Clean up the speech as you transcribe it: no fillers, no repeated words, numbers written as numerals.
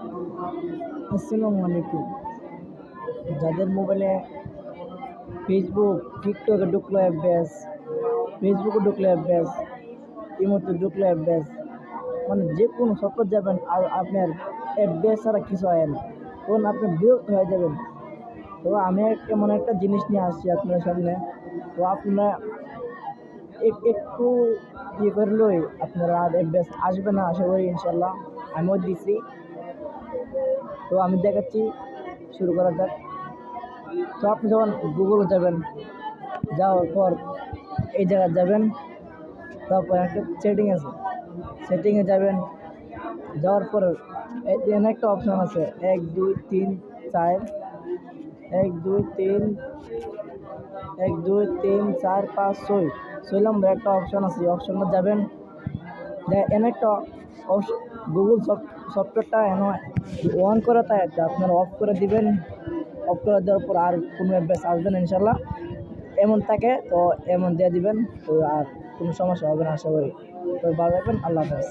আসসালামু আলাইকুম। যাদের মোবাইলে ফেসবুক, টিকটকে ঢুকলো অ্যাপ, ফেসবুকে ঢুকলো অ্যাপ, ইমোতে ঢুকলো অ্যাপ, মানে যে কোনো সফটওয়্যার যাবেন আর আপনার অ্যাপ ছাড়া কিছু হয় না, তখন আপনি বিরক্ত হয়ে যাবেন। তো আমি এমন একটা জিনিস নিয়ে আসছি আপনার সামনে। তো আপনারা একটু ইয়ে করলেই আপনারা আর অ্যাপ আসবে না, আশা করি ইনশাল্লাহ। আমিও দিছি। তো আমি দেখাচ্ছি, শুরু করা যাক। তো আপনি যখন গুগলে যাবেন, যাওয়ার পর এই জায়গায় যাবেন, তারপর একটা সেটিং আছে, সেটিংয়ে যাবেন। যাওয়ার পর এখানে একটা অপশান আছে 1 2 3 4, 1 2 3 1 2 3 4 5 6 নম্বর একটা অপশান আছে। এই অপশানটা যাবেন। এখানে একটা গুগল সফটওয়্যারটা অন করা তাই আপনারা অফ করে দিবেন। অফ করে দেওয়ার পর আর কোনো অ্যাপ আসবে না ইনশাল্লাহ। এমন থাকে তো এমন দিয়ে দিবেন, তো আর কোনো সমস্যা হবে না আশা করি। তো ভালো থাকবেন, আল্লাহ হাফেজ।